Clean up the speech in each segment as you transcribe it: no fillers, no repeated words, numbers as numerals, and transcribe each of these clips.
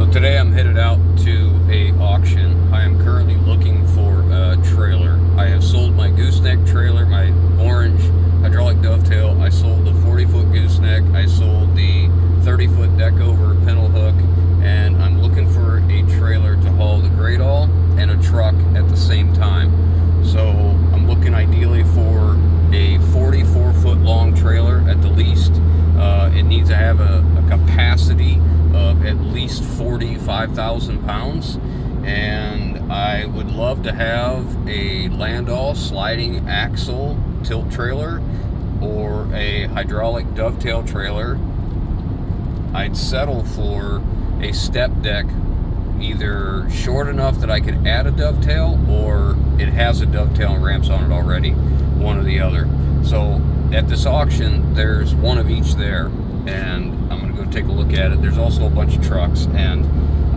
So today I'm headed out to a auction. I am currently looking for a trailer. I have sold my gooseneck trailer, my orange hydraulic dovetail. I sold the 40-foot gooseneck. I sold the 30-foot deck over pintle hook, and I'm looking for a trailer to haul the great all and a truck at the same time. So I'm looking ideally for a 44-foot long trailer at the least. It needs to have a capacity of at least 45,000 pounds, and I would love to have a Landau sliding axle tilt trailer or a hydraulic dovetail trailer. I'd settle for a step deck, either short enough that I could add a dovetail, or it has a dovetail and ramps on it already, one or the other. So at this auction, there's one of each there, and I'm going to go take a look at it. There's also a bunch of trucks, and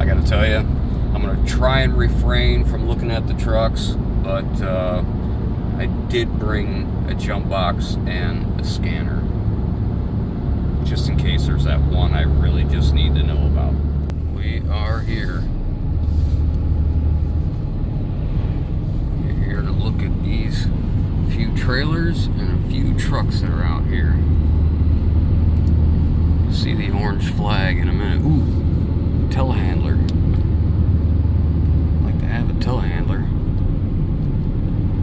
I got to tell you, I'm going to try and refrain from looking at the trucks, but I did bring a jump box and a scanner, just in case there's that one I really just need to know about. We are here. We're here to look at these few trailers and a few trucks that are out here. You'll see the orange flag in a minute. Ooh, telehandler. I'd like to have a telehandler.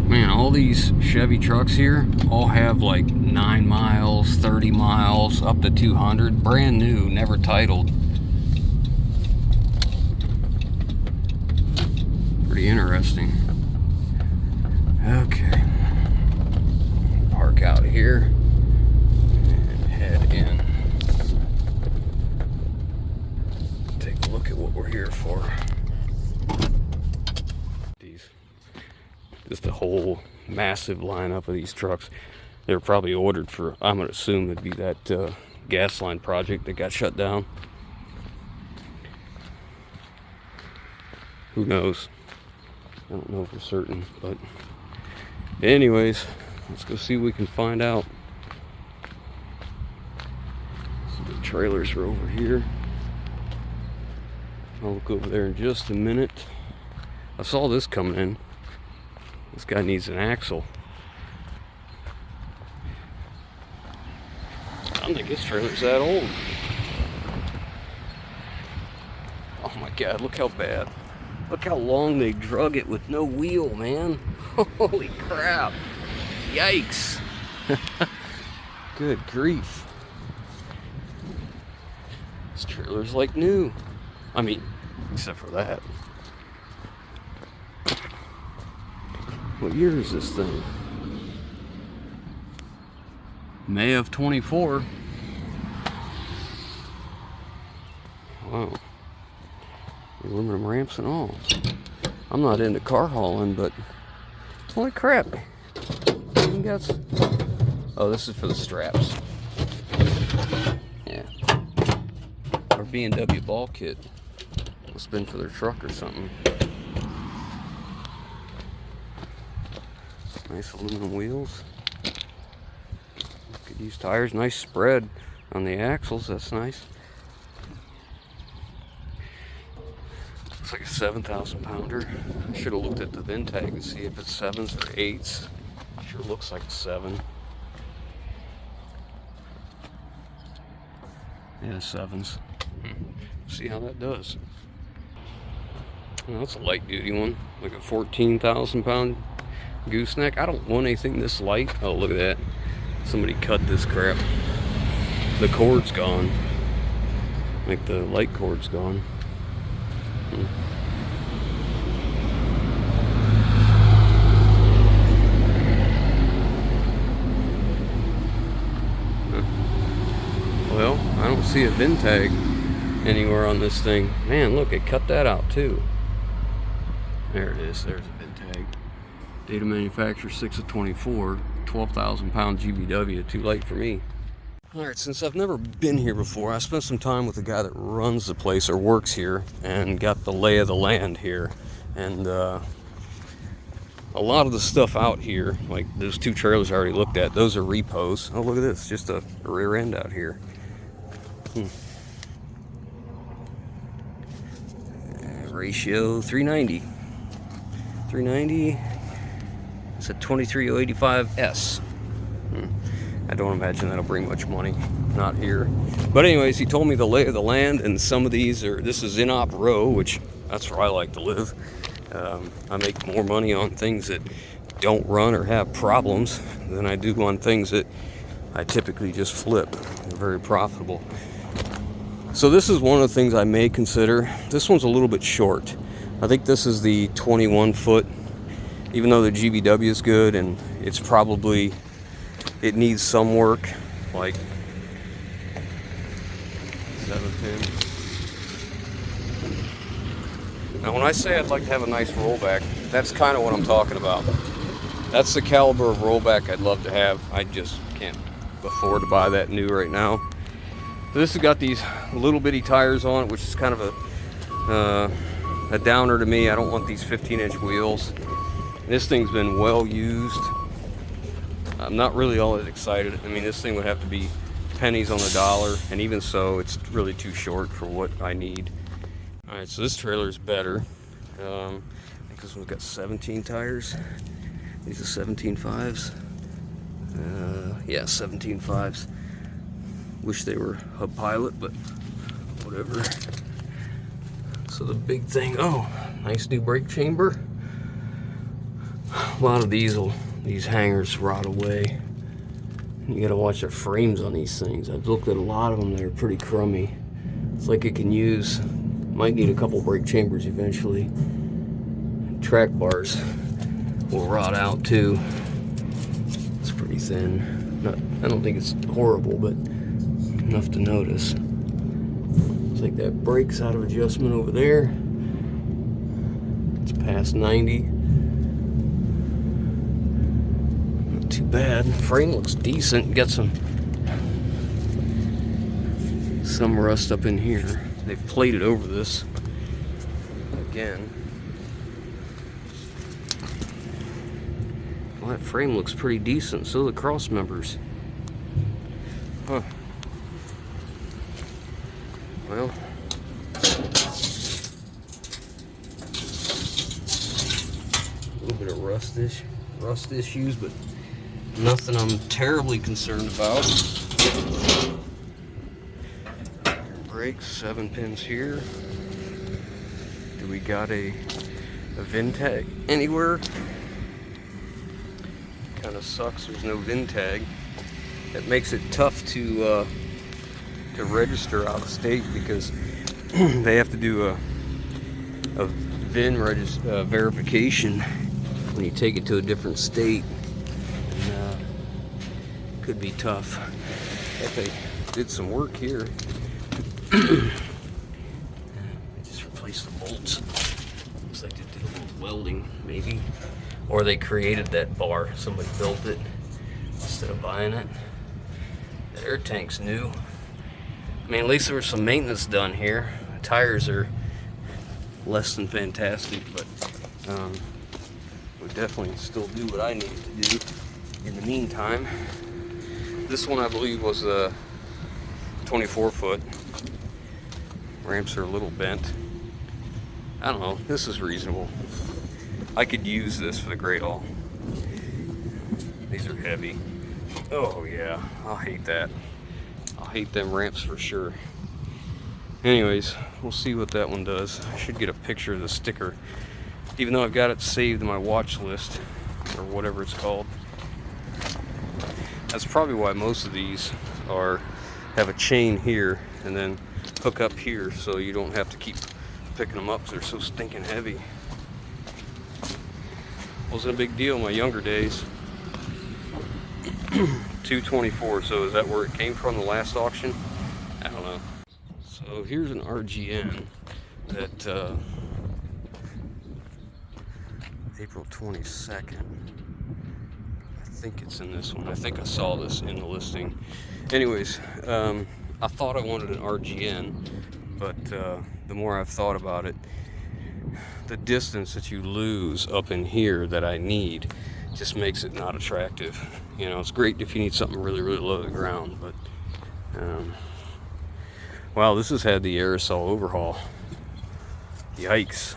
Man, all these Chevy trucks here all have like 9 miles, 30 miles, up to 200. Brand new, never titled. Pretty interesting. Okay. Park out here and head in. Take a look at what we're here for. Just a whole massive lineup of these trucks. They were probably ordered for, I'm going to assume it'd be that gas line project that got shut down. Who knows? I don't know for certain, but anyways, let's go see what we can find out. So the trailers are over here. I'll look over there in just a minute. I saw this coming in. This guy needs an axle. I don't think this trailer's that old. Oh my God, look how bad. Look how long they drug it with no wheel, man. Holy crap. Yikes. Good grief. This trailer's like new. I mean, except for that. What year is this thing? May of 24. Wow. Aluminum ramps and all. I'm not into car hauling, but holy crap. You got... Oh, this is for the straps. Yeah. Or B&W ball kit. Must have been for their truck or something. Nice aluminum wheels. Look at these tires. Nice spread on the axles. That's nice. Looks like a 7,000 pounder. I should have looked at the VIN tag to see if it's 7s or 8s. Sure looks like a 7. Yeah, 7s. See how that does. Well, that's a light duty one. Like a 14,000 pound gooseneck. I don't want anything this light. Oh, look at that. Somebody cut this crap. The cord's gone. Like the light cord's gone. Well, I don't see a VIN tag anywhere on this thing. Man, look, it cut that out too. There it is. There's a VIN tag. Date of manufacture 6 of 24, 12,000 pound GVW, too late for me. Alright, since I've never been here before, I spent some time with the guy that runs the place or works here and got the lay of the land here. And a lot of the stuff out here, like those 2 trailers I already looked at, those are repos. Oh, look at this, just a rear end out here. ratio 390. 390. It's a 23085S. I don't imagine that'll bring much money. Not here. But anyways, he told me the lay of the land, and some of these are, this is in-op row, which that's where I like to live. I make more money on things that don't run or have problems than I do on things that I typically just flip. They're very profitable. So this is one of the things I may consider. This one's a little bit short. I think this is the 21 foot, even though the GVW is good and it's probably, it needs some work, like 7 pin. Now when I say I'd like to have a nice rollback, that's kind of what I'm talking about. That's the caliber of rollback I'd love to have. I just can't afford to buy that new right now. So this has got these little bitty tires on it, which is kind of a downer to me. I don't want these 15-inch wheels. This thing's been well used. I'm not really all that excited. I mean, this thing would have to be pennies on the dollar, and even so, it's really too short for what I need. All right, so this trailer is better. I think this one's got 17 tires. These are 17.5s. Yeah, 17.5s. Wish they were hub pilot, but whatever. So the big thing, oh, nice new brake chamber. A lot of these hangers rot away. You gotta watch the frames on these things. I've looked at a lot of them that are pretty crummy. It's like it can use, might need a couple brake chambers eventually. Track bars will rot out too. It's pretty thin. I don't think it's horrible, but enough to notice. It's like that brake's out of adjustment over there. It's past 90. Not too bad. Frame looks decent. Got some rust up in here. They've plated over this again. Well, that frame looks pretty decent. So the cross members. Huh. Well, a little bit of rust issues, but nothing I'm terribly concerned about. Brakes, 7 pins here. Do we got a VIN tag anywhere? Kind of sucks. There's no VIN tag. That makes it tough to register out of state because they have to do a VIN verification when you take it to a different state. And, could be tough. If they did some work here. They just replaced the bolts. Looks like they did a little welding, maybe. Or they created that bar. Somebody built it instead of buying it. The air tank's new. I mean, at least there was some maintenance done here. The tires are less than fantastic, but would definitely still do what I needed to do in the meantime. This one, I believe, was a 24 foot. Ramps are a little bent. I don't know. This is reasonable. I could use this for the Great All. These are heavy. Oh yeah, I'll hate that. I'll hate them ramps for sure. Anyways, we'll see what that one does. I should get a picture of the sticker, even though I've got it saved in my watch list, or whatever it's called. That's probably why most of these have a chain here and then hook up here, so you don't have to keep picking them up because they're so stinking heavy. Wasn't a big deal in my younger days. 224, so is that where it came from, the last auction? I don't know. So here's an RGN that April 22nd. I think it's in this one. I think I saw this in the listing. Anyways, I thought I wanted an RGN, but the more I've thought about it, the distance that you lose up in here that I need just makes it not attractive. You know, it's great if you need something really, really low to the ground, but wow, this has had the aerosol overhaul. Yikes.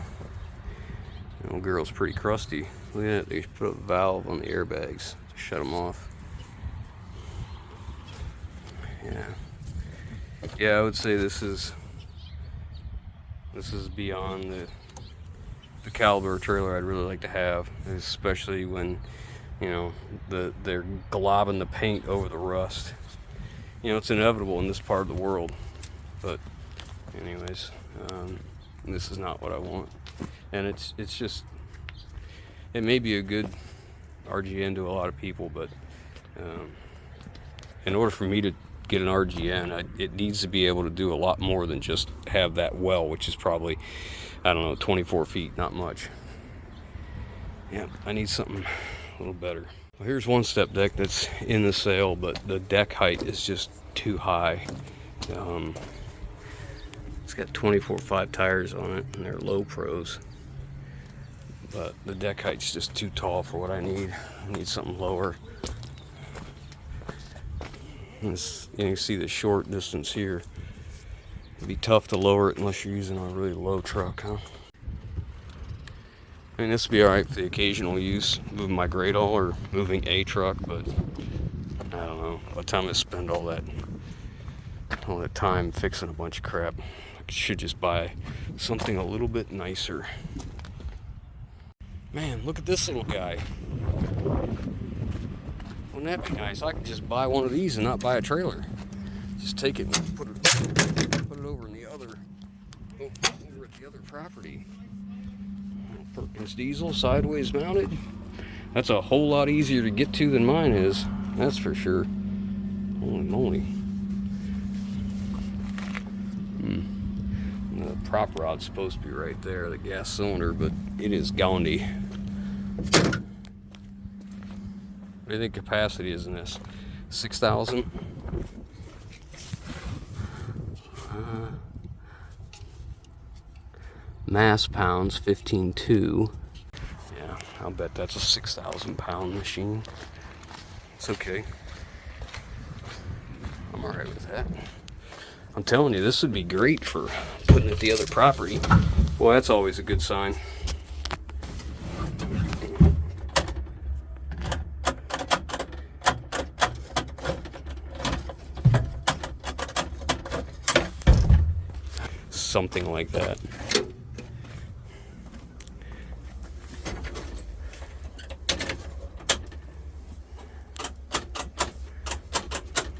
The old girl's pretty crusty. Look at that, they put a valve on the airbags to shut them off. Yeah, I would say this is beyond the caliber of trailer I'd really like to have, especially when, you know, they're globbing the paint over the rust. You know, it's inevitable in this part of the world. But anyways, this is not what I want. And it's just, it may be a good RGN to a lot of people, but in order for me to get an RGN, it needs to be able to do a lot more than just have that well, which is probably, I don't know, 24 feet, not much. Yeah, I need something a little better. Well, here's one step deck that's in the sale, but the deck height is just too high. It's got 24/5 tires on it, and they're low pros. But the deck height's just too tall for what I need. I need something lower. You can see the short distance here. It'd be tough to lower it unless you're using a really low truck, huh? I mean, this would be alright for the occasional use, moving my Gradle or moving a truck, but I don't know. By the time I spend all that time fixing a bunch of crap, I should just buy something a little bit nicer. Man, look at this little guy. Wouldn't that be nice? I could just buy one of these and not buy a trailer. Just take it and put it over in the other, over at the other property. Perkins diesel, sideways mounted. That's a whole lot easier to get to than mine is. That's for sure. Holy moly. The prop rod's supposed to be right there, the gas cylinder, but it is Gandhi. What do you think capacity is in this? 6,000? Mass pounds, 15.2. Yeah, I'll bet that's a 6,000 pound machine. It's okay. I'm alright with that. I'm telling you, this would be great for putting at the other property. Well, that's always a good sign. Something like that.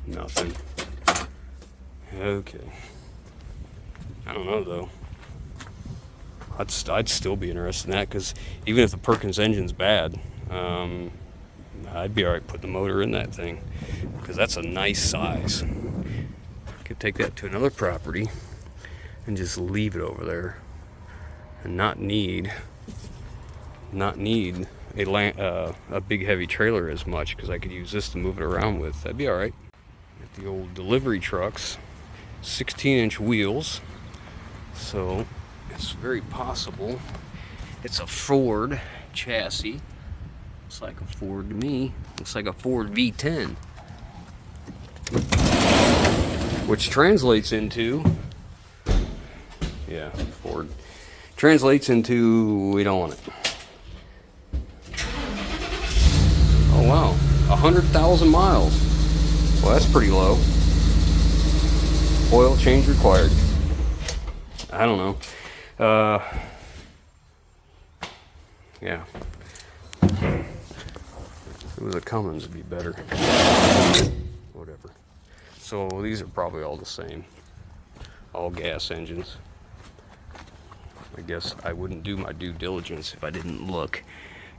Nothing. Okay. I don't know though. I'd still be interested in that, because even if the Perkins engine's bad, I'd be alright putting the motor in that thing, because that's a nice size. Could take that to another property and just leave it over there, and not need a big heavy trailer as much, because I could use this to move it around with. That'd be all right. At the old delivery trucks, 16-inch wheels, so it's very possible it's a Ford chassis. Looks like a Ford to me. Looks like a Ford V10, which translates into, yeah, Ford. Translates into, we don't want it. Oh wow, 100,000 miles. Well, that's pretty low. Oil change required. I don't know. Yeah. If it was a Cummins, it'd be better. Whatever. So these are probably all the same. All gas engines. I guess I wouldn't do my due diligence if I didn't look.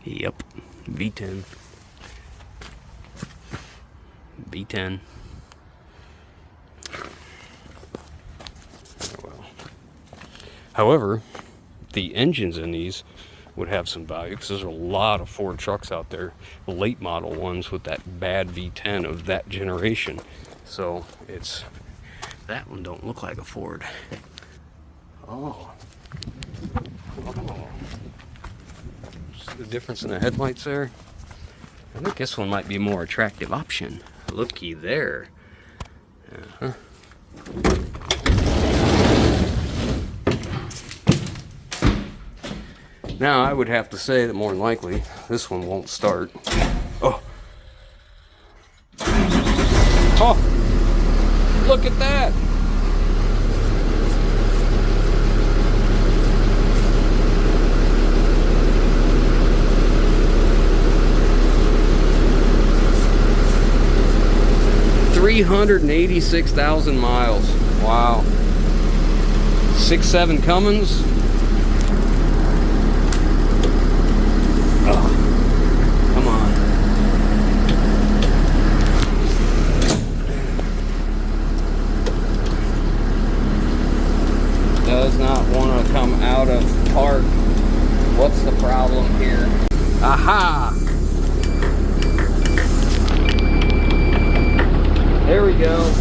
Yep, V10. V10. Oh, well. However, the engines in these would have some value, because there's a lot of Ford trucks out there, late model ones with that bad V10 of that generation. So it's, that one don't look like a Ford. Oh. See the difference in the headlights there? I think this one might be a more attractive option. Looky there. Now, I would have to say that more than likely, this one won't start. Oh. Oh! Look at that! $386,000 miles. Wow. 6.7 Cummins. Oh, come on. Does not want to come out of park. What's the problem here? Aha! There we go.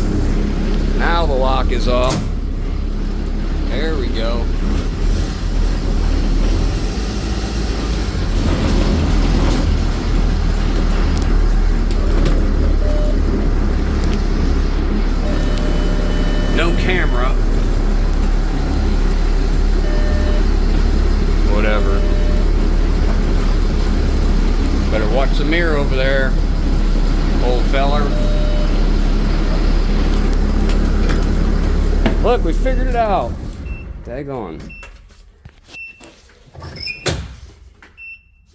Now the lock is off. There we go. No camera. Whatever. Better watch the mirror over there, old feller. Look, we figured it out. Daggone.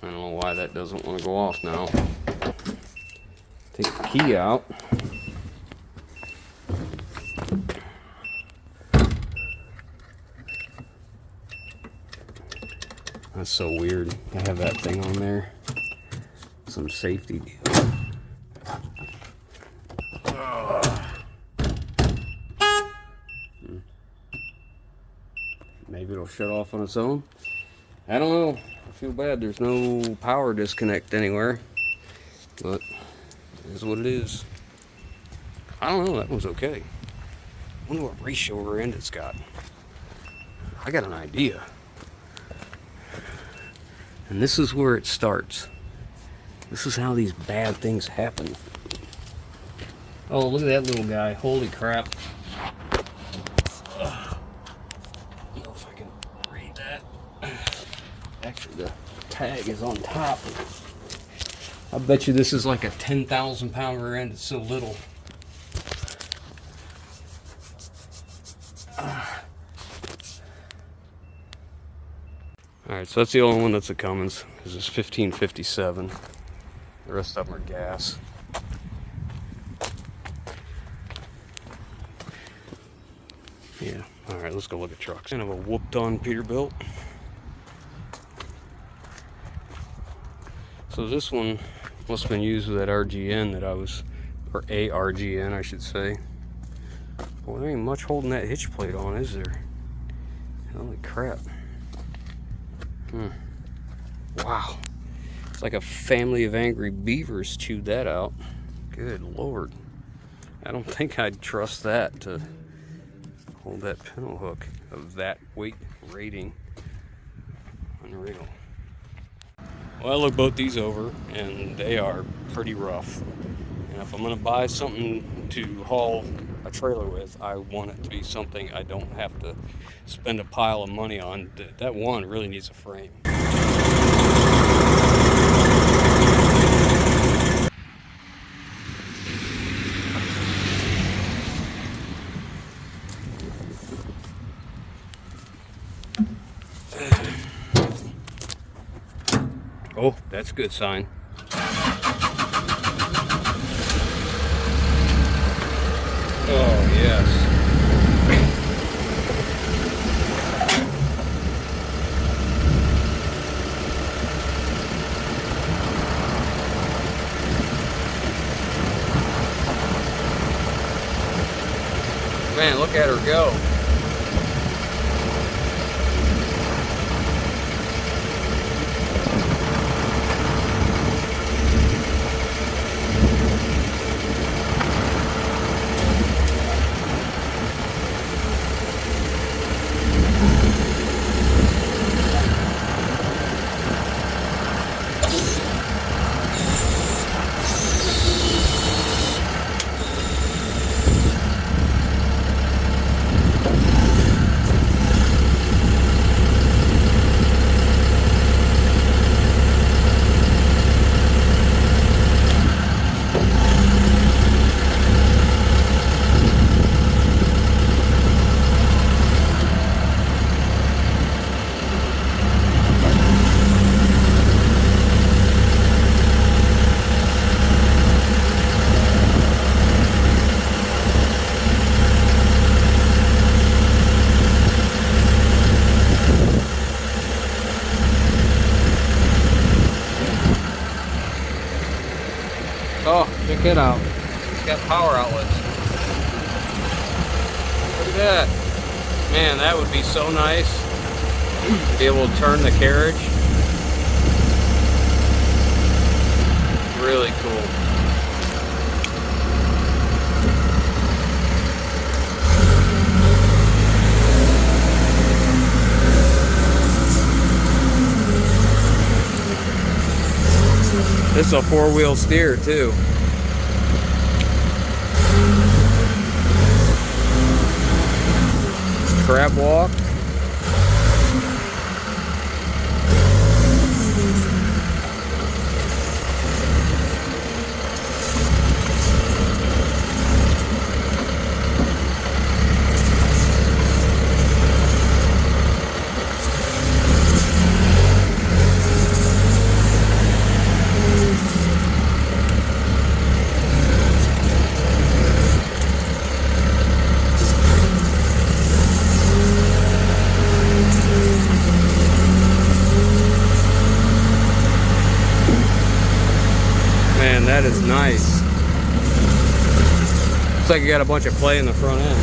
I don't know why that doesn't want to go off now. Take the key out. That's so weird. I have that thing on there. Some safety deal. Maybe it'll shut off on its own. I don't know. I feel bad there's no power disconnect anywhere. But it is what it is. I don't know. That one's okay. I wonder what ratio rear end it's got. I got an idea. And this is where it starts. This is how these bad things happen. Oh, look at that little guy. Holy crap. I don't know if I can read that. Actually, the tag is on top. I bet you this is like a 10,000 pound rear end. It's so little. Alright, so that's the only one that's a Cummins. This is 1557. The rest of them are gas. Yeah, alright, let's go look at trucks. Kind of a whooped on Peterbilt. So this one must have been used with that RGN that I was, or a RGN I should say. Well, there ain't much holding that hitch plate on, is there? Holy crap. Wow. It's like a family of angry beavers chewed that out. Good Lord. I don't think I'd trust that to hold that pintle hook of that weight rating. Unreal. Well, I looked both these over and they are pretty rough. And if I'm going to buy something to haul a trailer with, I want it to be something I don't have to spend a pile of money on. That one really needs a frame. Oh, that's a good sign. Oh, yes. Man, look at her go. it out. It's got power outlets. Look at that. Man, that would be so nice to be able to turn the carriage. Really cool. This is a 4-wheel steer too. Crab walk. Man, that is nice. Looks like you got a bunch of play in the front end.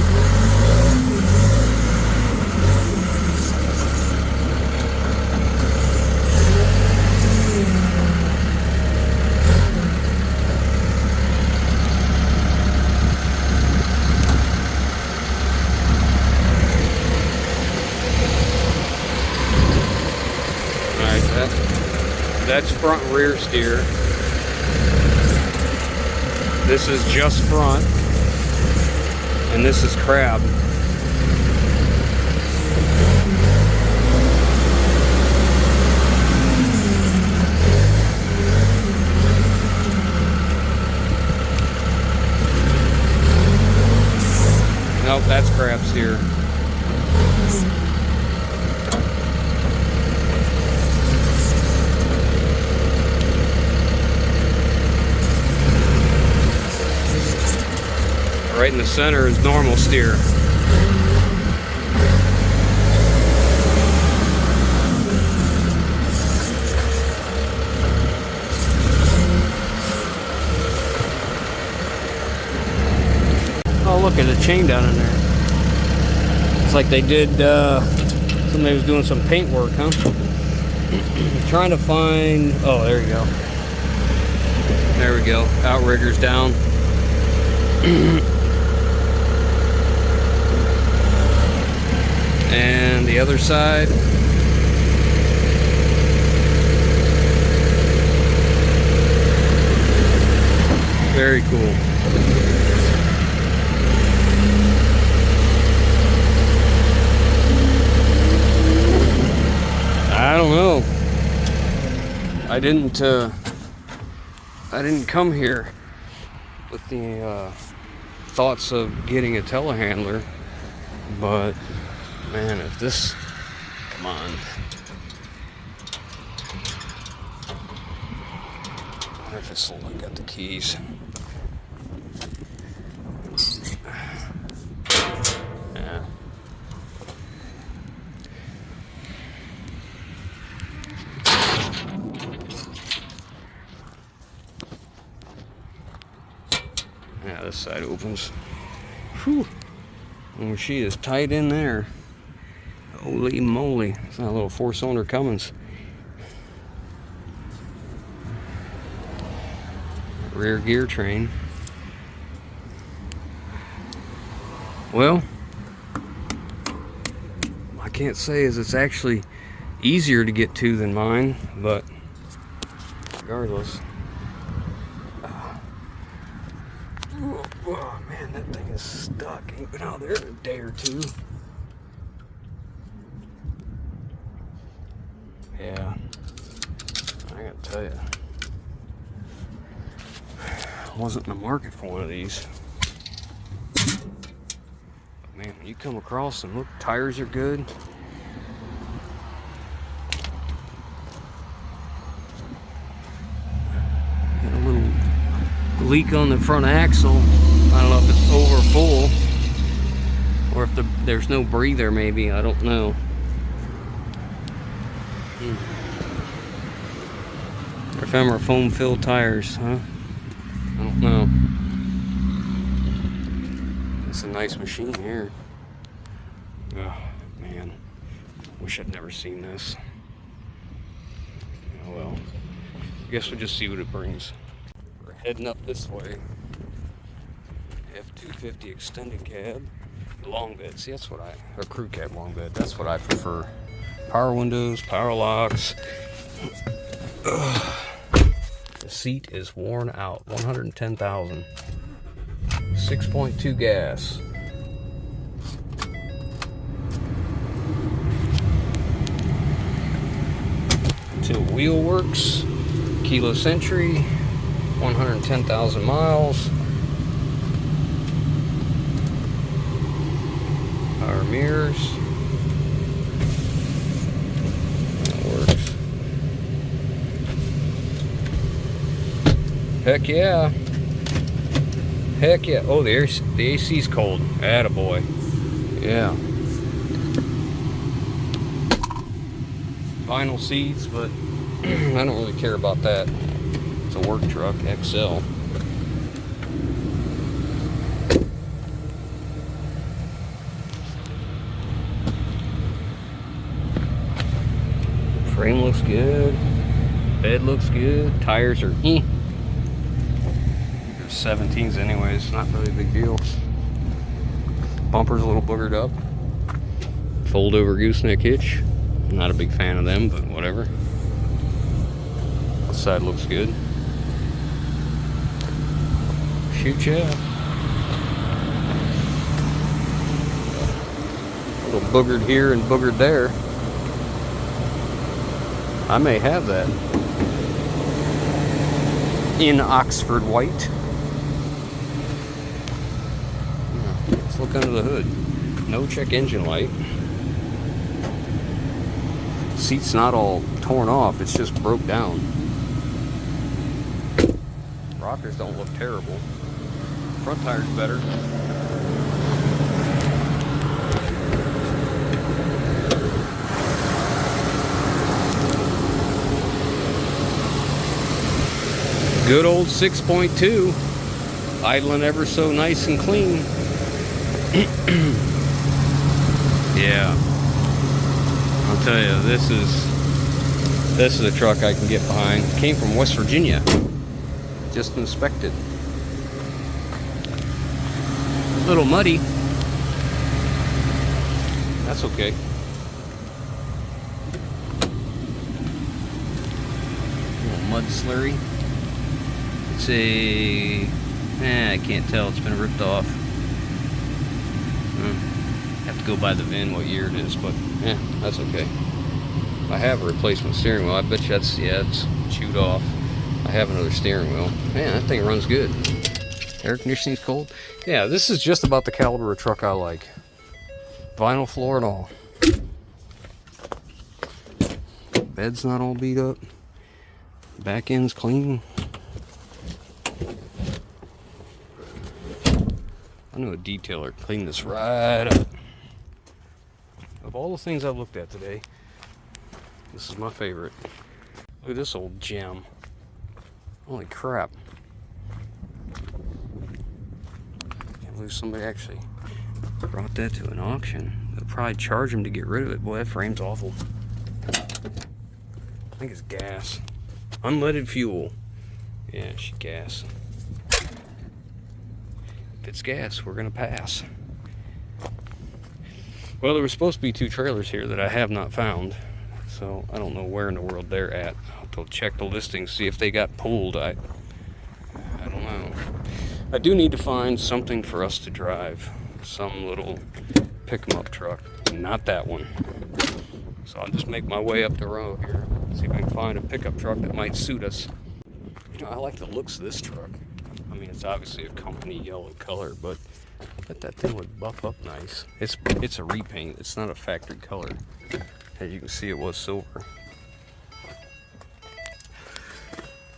Alright, that's front and rear steer. This is just front, and this is crab. Nope, that's crab steer. Right in the center is normal steer. Oh, look at the chain down in there. It's like they did, somebody was doing some paint work, huh? Trying to find, oh, there you go. There we go, outriggers down. And the other side. Very cool. I don't know. I didn't come here with the thoughts of getting a telehandler, but man, if this, come on. I wonder if this will look at the keys. Yeah. Yeah, this side opens. Whew. Oh, she is tight in there. Holy moly. It's not a little 4-cylinder Cummins. Rear gear train. Well, I can't say as it's actually easier to get to than mine, but regardless. Oh man, that thing is stuck. Ain't been out there in a day or two. Yeah, I gotta tell you, I wasn't in the market for one of these. But man, when you come across them, look, tires are good. Got a little leak on the front axle. I don't know if it's over full or if there's no breather, maybe. I don't know. Or if I'm foam filled tires, huh? I don't know. It's a nice machine here. Oh, man. Wish I'd never seen this. Oh well. I guess we'll just see what it brings. We're heading up this way. F-250 extended cab. Long bed. See, that's what or crew cab long bed. That's what I prefer. Power windows, power locks. Ugh. The seat is worn out. 110,000. 6.2 gas. Tilt wheel works. Keyless entry. 110,000 miles. Power mirrors. That works. Heck yeah. Heck yeah. Oh, the AC's cold. Attaboy. Yeah. Vinyl seats, but I don't really care about that. It's a work truck, XL. Frame looks good. Bed looks good. Tires are They're 17s anyways, not really a big deal. Bumper's a little boogered up. Fold over gooseneck hitch. Not a big fan of them, but whatever. This side looks good. Shoot ya. A little boogered here and boogered there. I may have that in Oxford white. Yeah, let's look under the hood. No check engine light. Seat's not all torn off, it's just broke down. Rockers don't look terrible. Front tire's better. Good old 6.2, idling ever so nice and clean. Yeah, I'll tell you, this is a truck I can get behind. Came from West Virginia, just inspected. A little muddy. That's okay. A little mud slurry. It's I can't tell, it's been ripped off. Have to go by the VIN what year it is, but yeah, that's okay. I have a replacement steering wheel. I bet you it's chewed off. I have another steering wheel. Man, that thing runs good. Air conditioning's cold. Yeah, this is just about the caliber of truck I like. Vinyl floor and all. Bed's not all beat up. Back end's clean. I know a detailer cleaned this right up. Of all the things I've looked at today, this is my favorite. Look at this old gem. Holy crap. Can't believe somebody actually brought that to an auction. They'll probably charge them to get rid of it. Boy, that frame's awful. I think it's gas. Unleaded fuel. Yeah, it's gas. If it's gas, we're gonna pass. Well, there were supposed to be 2 trailers here that I have not found, so I don't know where in the world they're at. I'll have to check the listings, see if they got pulled. I don't know. I do need to find something for us to drive. Some little pick-em-up truck. Not that one. So I'll just make my way up the road here, see if I can find a pickup truck that might suit us. You know, I like the looks of this truck. I mean, it's obviously a company yellow color, but I bet that thing would buff up nice. It's a repaint. It's not a factory color. As you can see, it was silver.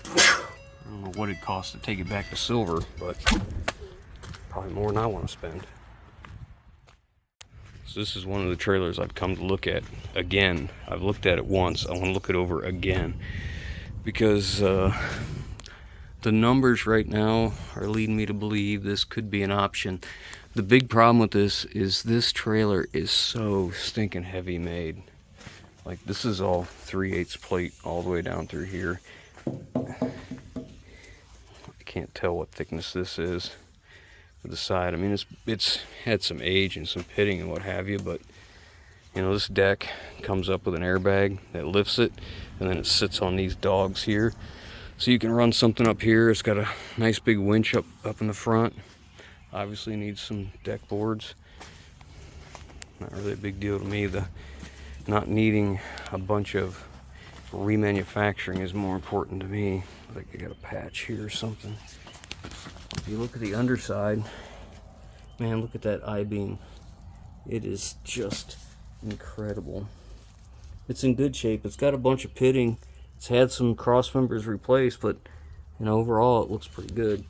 I don't know what it costs to take it back to silver, but probably more than I want to spend. So this is one of the trailers I've come to look at again. I've looked at it once. I want to look it over again because the numbers right now are leading me to believe this could be an option. The big problem with this trailer is so stinking heavy made. Like, this is all 3/8 plate all the way down through here. I can't tell what thickness this is for the side. I mean, it's had some age and some pitting and what have you, but you know, this deck comes up with an airbag that lifts it, and then it sits on these dogs here. So you can run something up here. It's got a nice big winch up in the front. Obviously needs some deck boards. Not really a big deal to me. The not needing a bunch of remanufacturing is more important to me. Like, I got a patch here or something. If you look at the underside, man, look at that I-beam. It is just incredible. It's in good shape. It's got a bunch of pitting. It's had some cross members replaced, but you know, overall it looks pretty good.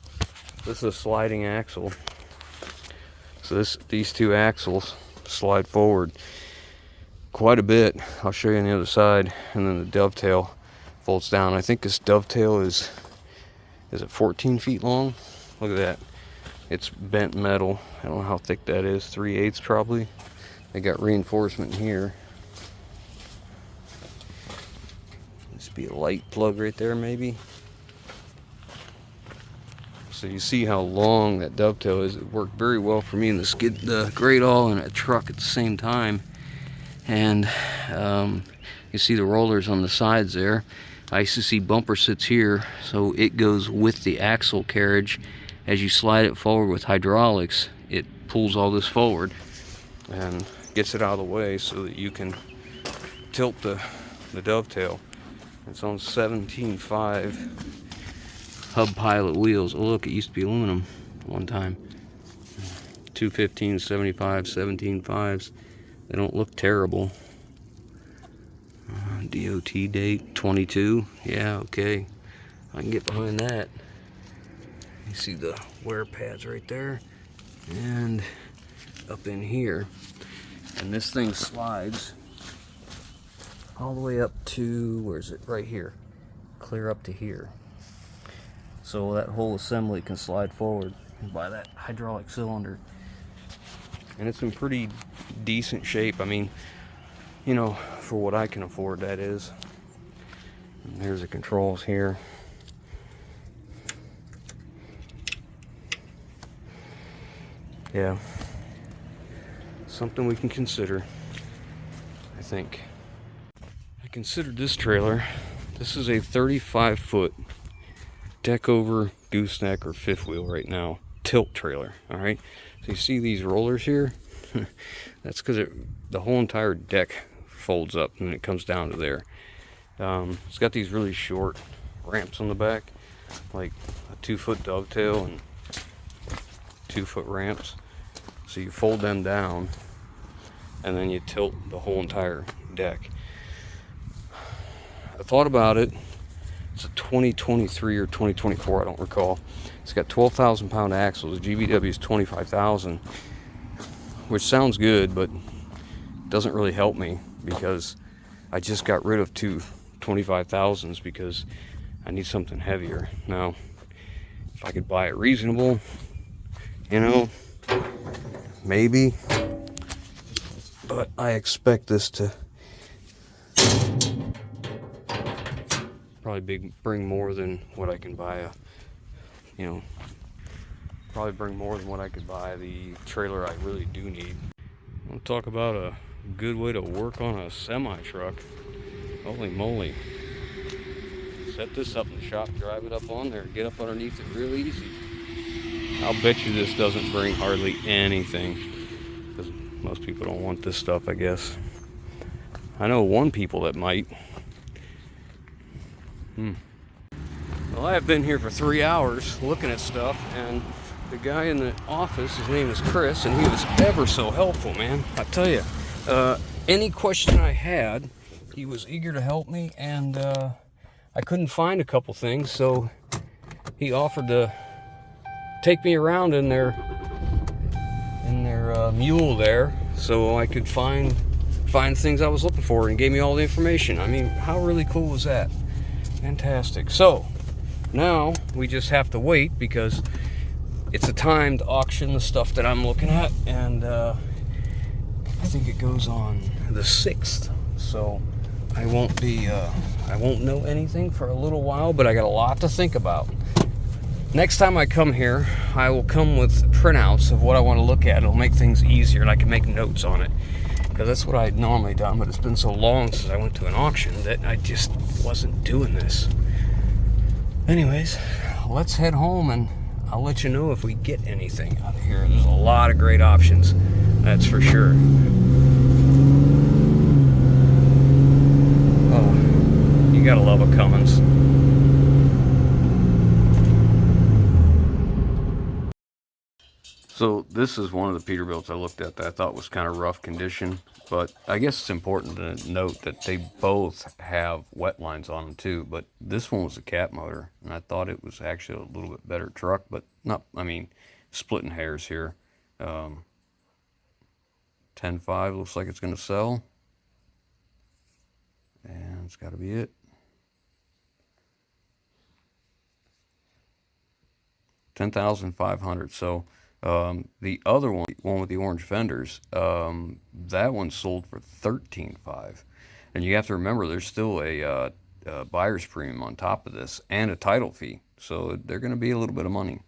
This is a sliding axle. So these two axles slide forward quite a bit. I'll show you on the other side. And then the dovetail folds down. I think this dovetail is it 14 feet long? Look at that. It's bent metal. I don't know how thick that is. 3/8 probably. They got reinforcement here. This be a light plug right there, maybe. So you see how long that dovetail is. It worked very well for me in the great all in a truck at the same time. And you see the rollers on the sides there. I used to see bumper sits here, so it goes with the axle carriage. As you slide it forward with hydraulics, it pulls all this forward and gets it out of the way so that you can tilt the dovetail. It's on 17.5 Hub Pilot wheels. Oh look, it used to be aluminum one time. 215, 75, 17.5s. They don't look terrible. DOT date 22. Yeah, okay. I can get behind that. You see the wear pads right there. And up in here. And this thing slides all the way up to, where is it? Right here. Clear up to here. So that whole assembly can slide forward by that hydraulic cylinder. And it's in pretty decent shape. I mean, you know, for what I can afford, that is. And there's the controls here. Yeah. Something we can consider, I think. I considered this trailer. This is a 35-foot deck over gooseneck or fifth wheel right now tilt trailer. All right, so you see these rollers here. That's because the whole entire deck folds up and it comes down to there. It's got these really short ramps on the back, like a 2-foot dovetail and 2-foot ramps. So you fold them down and then you tilt the whole entire deck. I thought about it. It's a 2023 or 2024, I don't recall. It's got 12,000 pound axles. The GVW is 25,000, which sounds good, but doesn't really help me because I just got rid of two 25,000s because I need something heavier. Now, if I could buy it reasonable, you know, maybe, but I expect this to probably bring more than what I can buy probably bring more than what I could buy the trailer I really do need. I'll talk about a good way to work on a semi truck. Holy moly. Set this up in the shop, drive it up on there, get up underneath it real easy. I'll bet you this doesn't bring hardly anything, because most people don't want this stuff, I guess. I know one people that might. Well, I have been here for 3 hours looking at stuff, and the guy in the office, his name is Chris, and he was ever so helpful, man. I tell you, any question I had, he was eager to help me, and I couldn't find a couple things, so he offered to take me around in their mule there, so I could find things I was looking for, and gave me all the information. I mean, how really cool was that? Fantastic. So, Now we just have to wait because it's a timed auction, the stuff that I'm looking at, and I think it goes on the 6th. So I won't know anything for a little while, but I got a lot to think about. Next time I come here, I will come with printouts of what I want to look at. It'll make things easier, and I can make notes on it, because that's what I'd normally done, but it's been so long since I went to an auction that I just wasn't doing this. Anyways, let's head home, and I'll let you know if we get anything out of here. There's a lot of great options, that's for sure. Oh, you gotta love a Cummins. So this is one of the Peterbilts I looked at that I thought was kind of rough condition, but I guess it's important to note that they both have wet lines on them too, but this one was a cat motor, and I thought it was actually a little bit better truck, but not, I mean, splitting hairs here. 10.5 looks like it's going to sell, and it's got to be it. 10,500. So the other one with the orange fenders, that one sold for 13.5, and you have to remember there's still a buyer's premium on top of this and a title fee, so they're going to be a little bit of money.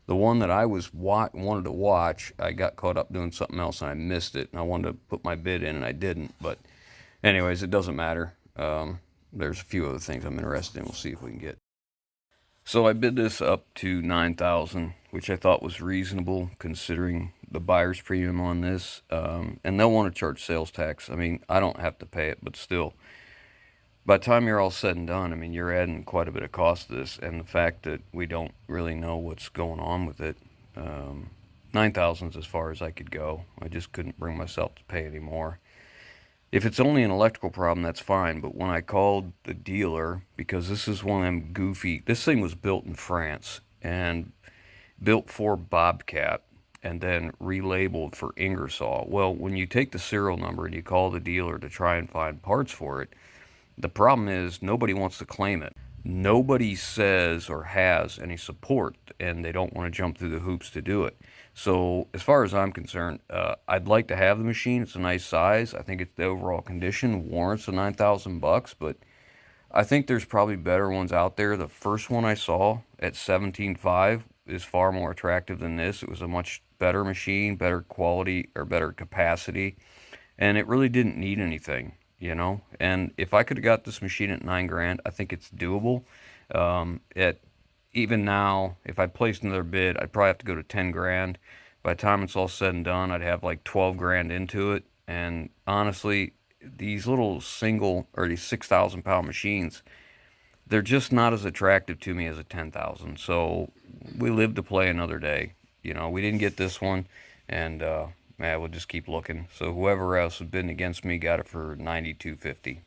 The one that I wanted to watch, I got caught up doing something else and I missed it, and I wanted to put my bid in and I didn't. But anyways, it doesn't matter. There's a few other things I'm interested in. We'll see if we can get. So I bid this up to 9,000, which I thought was reasonable considering the buyer's premium on this. And they'll want to charge sales tax. I mean, I don't have to pay it, but still. By the time you're all said and done, I mean, you're adding quite a bit of cost to this, and the fact that we don't really know what's going on with it, 9,000 is as far as I could go. I just couldn't bring myself to pay anymore. If it's only an electrical problem, that's fine, but when I called the dealer, because this is one of them goofy, this thing was built in France, and built for Bobcat, and then relabeled for Ingersoll. Well, when you take the serial number and you call the dealer to try and find parts for it, the problem is nobody wants to claim it. Nobody says or has any support, and they don't want to jump through the hoops to do it. So as far as I'm concerned, I'd like to have the machine. It's a nice size. I think it's the overall condition warrants the 9,000 bucks, but I think there's probably better ones out there. The first one I saw at 17.5 is far more attractive than this. It was a much better machine, better quality, or better capacity, and it really didn't need anything, you know. And if I could have got this machine at 9 grand, I think it's doable. At even now, if I placed another bid, I'd probably have to go to 10 grand. By the time it's all said and done, I'd have like 12 grand into it. And honestly, these little single or these 6,000 pound machines, they're just not as attractive to me as a 10,000. So we live to play another day. You know, we didn't get this one, and man, we'll just keep looking. So whoever else was bidding against me got it for 92.50.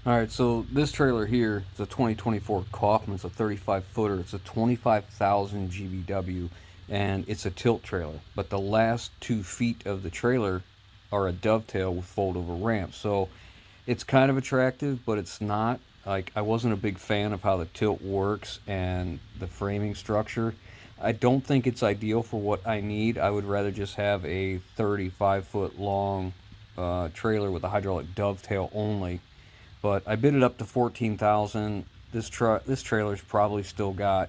All right, so this trailer here is a 2024 Kaufman. It's a 35 footer. It's a 25,000 GVW, and it's a tilt trailer. But the last 2 feet of the trailer are a dovetail with fold-over ramp. So it's kind of attractive, but it's not. Like, I wasn't a big fan of how the tilt works and the framing structure. I don't think it's ideal for what I need. I would rather just have a 35-foot long trailer with a hydraulic dovetail only. But I bid it up to 14,000. This trailer's probably still got,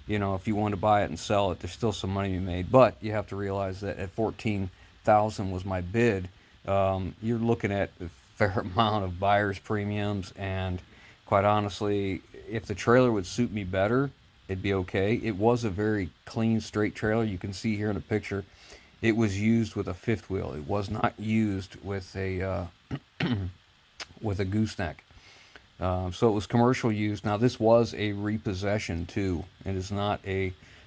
you know, if you want to buy it and sell it, there's still some money to be made. But you have to realize that at 14,000 was my bid. You're looking at a fair amount of buyer's premiums, and quite honestly, if the trailer would suit me better, it'd be okay. It was a very clean, straight trailer. You can see here in the picture, it was used with a fifth wheel. It was not used with a with a gooseneck. So it was commercial use. Now this was a repossession too. It is not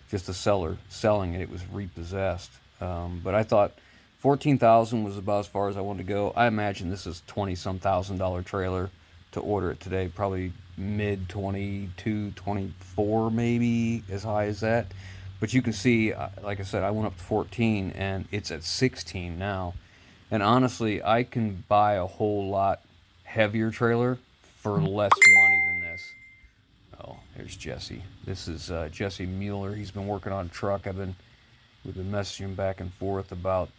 just a seller selling it. It was repossessed. But I thought 14,000 was about as far as I wanted to go. I imagine this is $20-some thousand trailer to order it today. Probably mid 22, 24 maybe, as high as that. But you can see, like I said, I went up to 14 and it's at 16 now. And honestly, I can buy a whole lot heavier trailer for less money than this. Oh, there's Jesse. This is Jesse Mueller. He's been working on a truck. We've been messaging back and forth about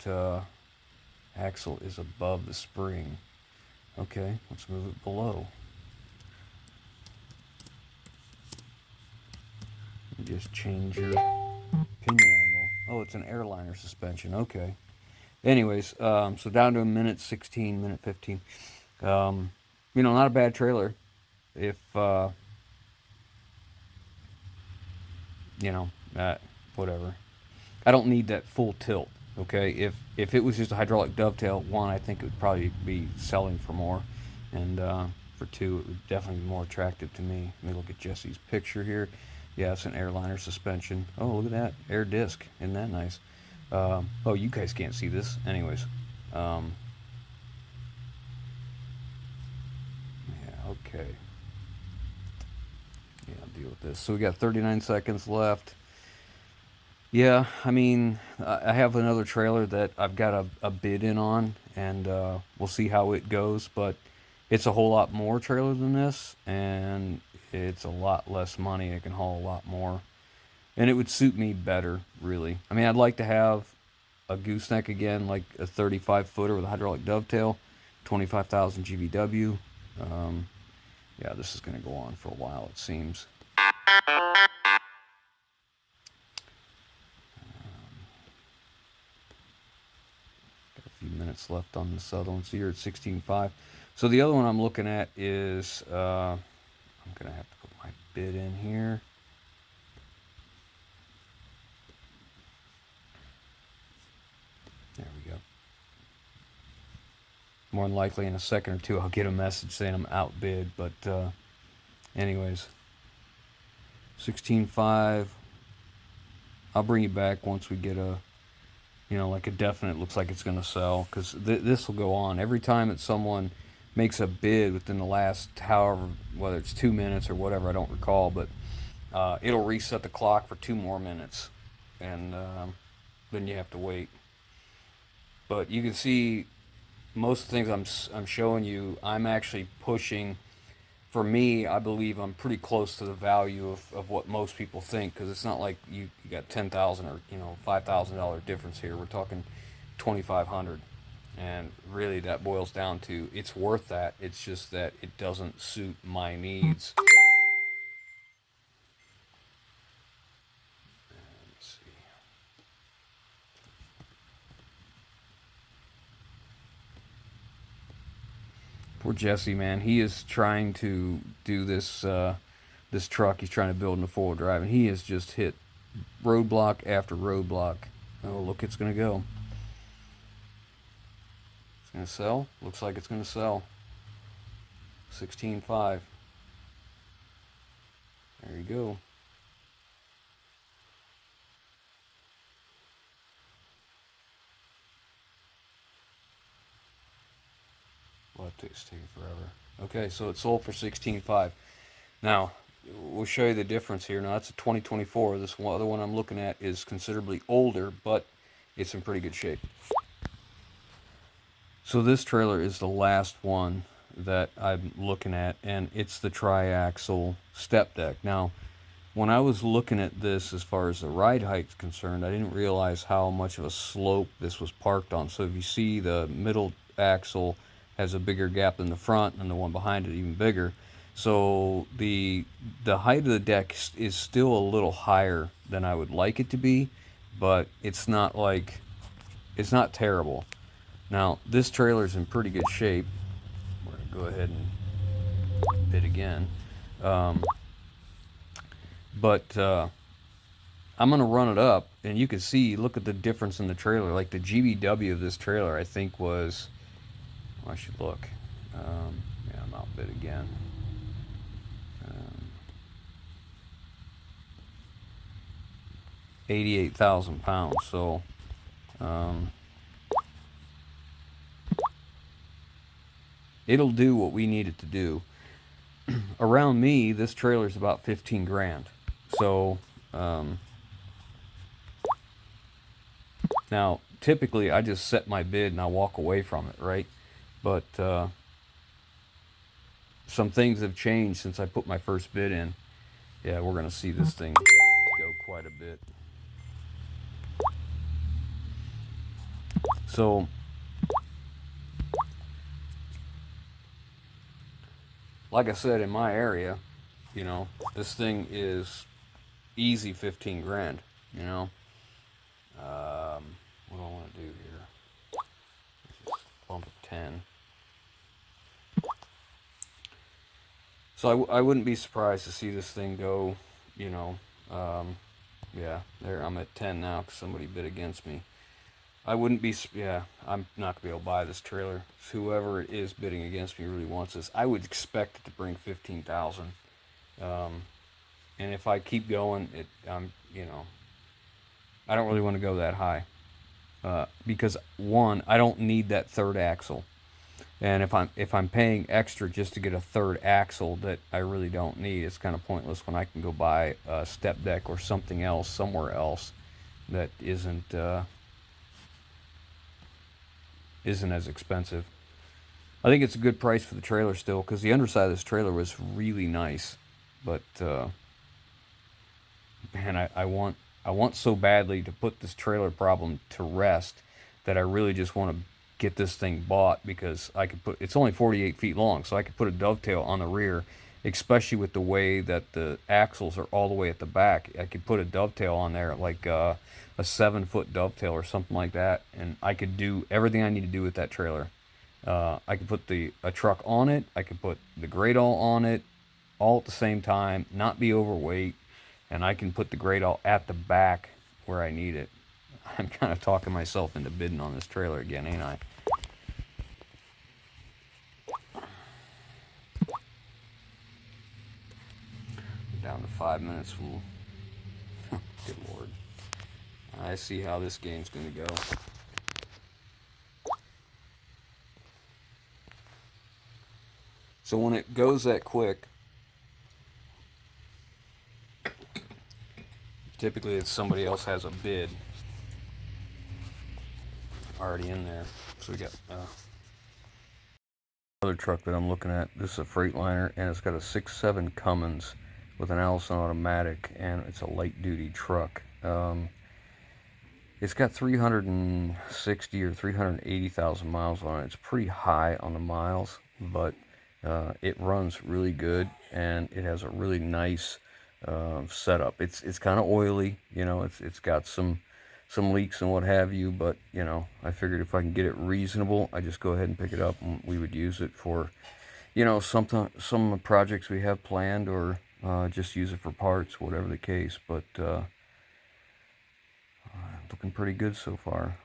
axle is above the spring. Okay, let's move it below. And just change your pinion angle. Oh, it's an airliner suspension. Okay. Anyways, so down to a minute 16, minute 15. You know, not a bad trailer. If you know, whatever. I don't need that full tilt. Okay, if it was just a hydraulic dovetail, one, I think it would probably be selling for more, and for two, it would definitely be more attractive to me. Let me look at Jesse's picture here. Yeah, it's an airliner suspension. Oh, look at that air disc. Isn't that nice? Oh, you guys can't see this. Anyways, yeah, okay. Yeah, I'll deal with this. So we got 39 seconds left. Yeah, I mean, I have another trailer that I've got a bid in on, and we'll see how it goes, but it's a whole lot more trailer than this, and it's a lot less money. It can haul a lot more, and it would suit me better, really. I mean, I'd like to have a gooseneck again, like a 35-footer with a hydraulic dovetail, 25,000 GVW. Yeah, this is going to go on for a while, it seems. Few minutes left on this other one. So you're at 16.5. So the other one I'm looking at is I'm gonna have to put my bid in here. There we go. More than likely in a second or two I'll get a message saying I'm outbid, but anyways, 16.5. I'll bring you back once we get a, you know, like a definite looks like it's going to sell, because this will go on every time that someone makes a bid within the last however, whether it's 2 minutes or whatever, I don't recall, but it'll reset the clock for 2 more minutes, and then you have to wait. But you can see most of the things I'm showing you, I'm actually pushing. For me, I believe I'm pretty close to the value of what most people think, because it's not like you got $10,000 or, you know, $5,000 difference here. We're talking 2,500, and really that boils down to it's worth that. It's just that it doesn't suit my needs. Let's see. Poor Jesse, man. He is trying to do this this truck. He's trying to build in a four-wheel drive, and he has just hit roadblock after roadblock. Oh, look, it's going to go. It's going to sell. Looks like it's going to sell. 16.5. There you go. Well, it's taking forever. Okay, so it sold for 16.5. Now, we'll show you the difference here. Now, that's a 2024. This other one I'm looking at is considerably older, but it's in pretty good shape. So this trailer is the last one that I'm looking at, and it's the triaxle step deck. Now, when I was looking at this as far as the ride height is concerned, I didn't realize how much of a slope this was parked on. So if you see, the middle axle has a bigger gap than the front, and the one behind it even bigger. So the height of the deck is still a little higher than I would like it to be, but it's not it's not terrible. Now, this trailer's in pretty good shape. We're going to go ahead and bid again. But I'm going to run it up, and you can see, look at the difference in the trailer. Like the GVW of this trailer, I think was, well, I should look. Yeah, I'm outbid again. 88,000 pounds. So, it'll do what we need it to do. Around me, this trailer's about 15 grand. So, now, typically, I just set my bid and I walk away from it, right? But some things have changed since I put my first bid in. Yeah, we're gonna see this thing go quite a bit. So, like I said, in my area, you know, this thing is easy 15 grand, you know. What do I want to do here? Just bump it 10. So I wouldn't be surprised to see this thing go, you know, yeah, there, I'm at 10 now because somebody bid against me. I wouldn't be, yeah, I'm not going to be able to buy this trailer. Whoever it is bidding against me really wants this. I would expect it to bring 15,000. And if I keep going, you know, I don't really want to go that high. Because one, I don't need that third axle. And if I'm paying extra just to get a third axle that I really don't need, it's kind of pointless when I can go buy a step deck or something else somewhere else that isn't as expensive. I think it's a good price for the trailer still, because the underside of this trailer was really nice. But man, I want so badly to put this trailer problem to rest that I really just want to get this thing bought, because I could put, it's only 48 feet long, so I could put a dovetail on the rear, especially with the way that the axles are all the way at the back. I could put a dovetail on there, like a 7-foot dovetail or something like that, and I could do everything I need to do with that trailer. I could put a truck on it, I could put the great all on it, all at the same time, not be overweight, and I can put the great all at the back where I need it. I'm kind of talking myself into bidding on this trailer again, ain't I? Down to 5 minutes. We'll good lord. I see how this game's gonna go. So when it goes that quick, typically it's somebody else has a bid already in there. So we got another truck that I'm looking at. This is a Freightliner, and it's got a 6.7 Cummins with an Allison automatic, and it's a light duty truck. It's got 360 or 380,000 miles on it. It's pretty high on the miles, but it runs really good, and it has a really nice setup. It's kind of oily, you know. It's got some leaks and what have you, but you know, I figured if I can get it reasonable, I just go ahead and pick it up, and we would use it for, you know, some projects we have planned, or just use it for parts, whatever the case. But looking pretty good so far.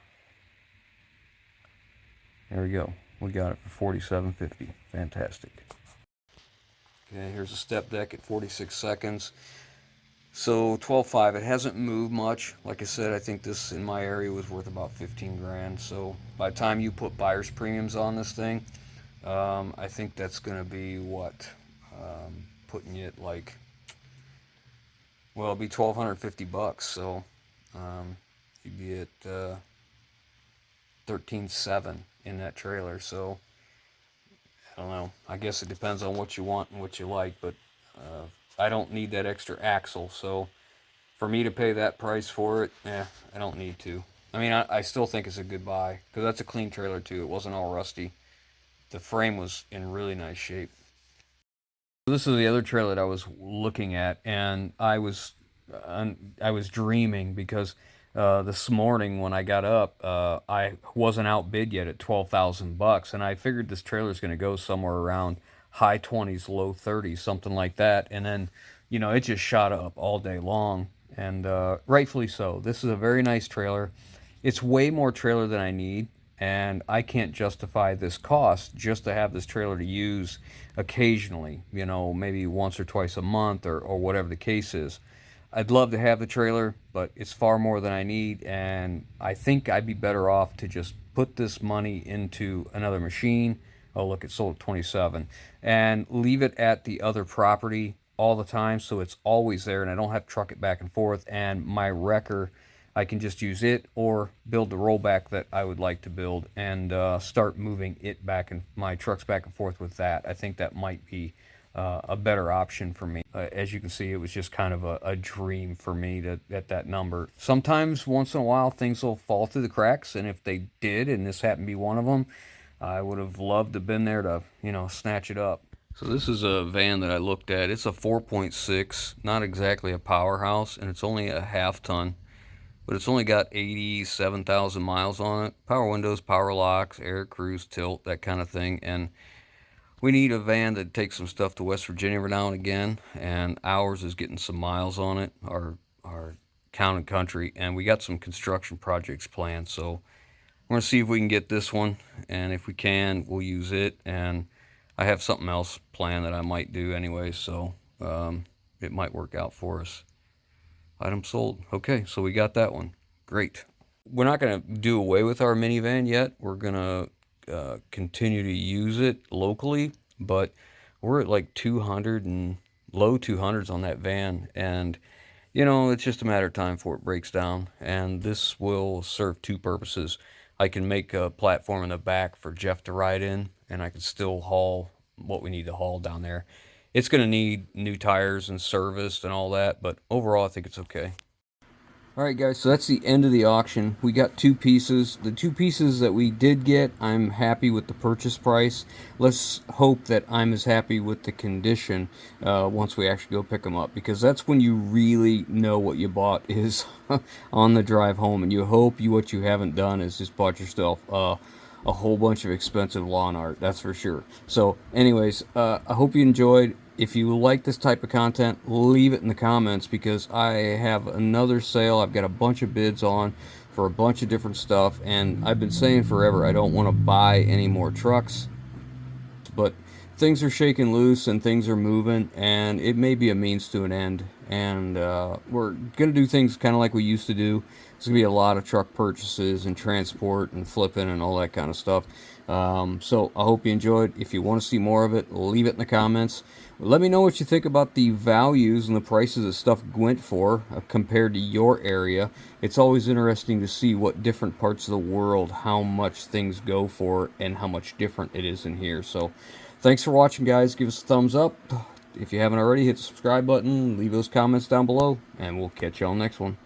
There we go. We got it for $47.50. Fantastic. Okay, here's a step deck at 46 seconds. So 12.5. It hasn't moved much. Like I said, I think this in my area was worth about 15 grand. So by the time you put buyer's premiums on this thing, I think that's going to be what? Putting it like, well, it'll be $1,250. So you'd be at 13.7 in that trailer. So I don't know, I guess it depends on what you want and what you like, but I don't need that extra axle, so for me to pay that price for it, I don't need to. I mean, I still think it's a good buy, because that's a clean trailer too. It wasn't all rusty. The frame was in really nice shape. This is the other trailer that I was looking at, and I was dreaming, because this morning when I got up, I wasn't outbid yet at $12,000, and I figured this trailer is going to go somewhere around high 20s, low 30s, something like that. And then, you know, it just shot up all day long, and rightfully so. This is a very nice trailer. It's way more trailer than I need, and I can't justify this cost just to have this trailer to use occasionally, you know, maybe once or twice a month, or whatever the case is. I'd love to have the trailer, but it's far more than I need, and I think I'd be better off to just put this money into another machine. Oh, look, it sold at 27, and leave it at the other property all the time, so it's always there, and I don't have to truck it back and forth. And my wrecker, I can just use it, or build the rollback that I would like to build, and start moving it back, and my trucks back and forth with that. I think that might be a better option for me. As you can see, it was just kind of a dream for me to at that number. Sometimes, once in a while, things will fall through the cracks, and if they did, and this happened to be one of them, I would have loved to have been there to, snatch it up. So this is a van that I looked at. It's a 4.6, not exactly a powerhouse, and it's only a half ton, but it's only got 87,000 miles on it. Power windows, power locks, air cruise, tilt, that kind of thing. And we need a van that takes some stuff to West Virginia every now and again, and ours is getting some miles on it, our town and country, and we got some construction projects planned. So we're gonna see if we can get this one, and if we can, we'll use it. And I have something else planned that I might do anyway, so it might work out for us. Item sold. Okay, so we got that one. Great. We're not going to do away with our minivan yet. We're going to continue to use it locally, but we're at like 200 and low 200s on that van, and it's just a matter of time before it breaks down. And this will serve two purposes. I can make a platform in the back for Jeff to ride in, and I can still haul what we need to haul down there. It's going to need new tires and service and all that, but overall I think it's okay. Alright guys, so that's the end of the auction. We got two pieces. The two pieces that we did get, I'm happy with the purchase price. Let's hope that I'm as happy with the condition once we actually go pick them up, because that's when you really know what you bought is on the drive home. And you hope what you haven't done is just bought yourself a whole bunch of expensive lawn art, that's for sure. So anyways, I hope you enjoyed. If you like this type of content, leave it in the comments, because I have another sale. I've got a bunch of bids on for a bunch of different stuff, and I've been saying forever I don't want to buy any more trucks, but things are shaking loose and things are moving, and it may be a means to an end. And we're going to do things kind of like we used to do. There's going to be a lot of truck purchases and transport and flipping and all that kind of stuff. So I hope you enjoyed. If you want to see more of it, leave it in the comments. Let me know what you think about the values and the prices that stuff went for compared to your area. It's always interesting to see what different parts of the world, how much things go for, and how much different it is in here. So thanks for watching, guys. Give us a thumbs up. If you haven't already, hit the subscribe button, leave those comments down below, and we'll catch you on the next one.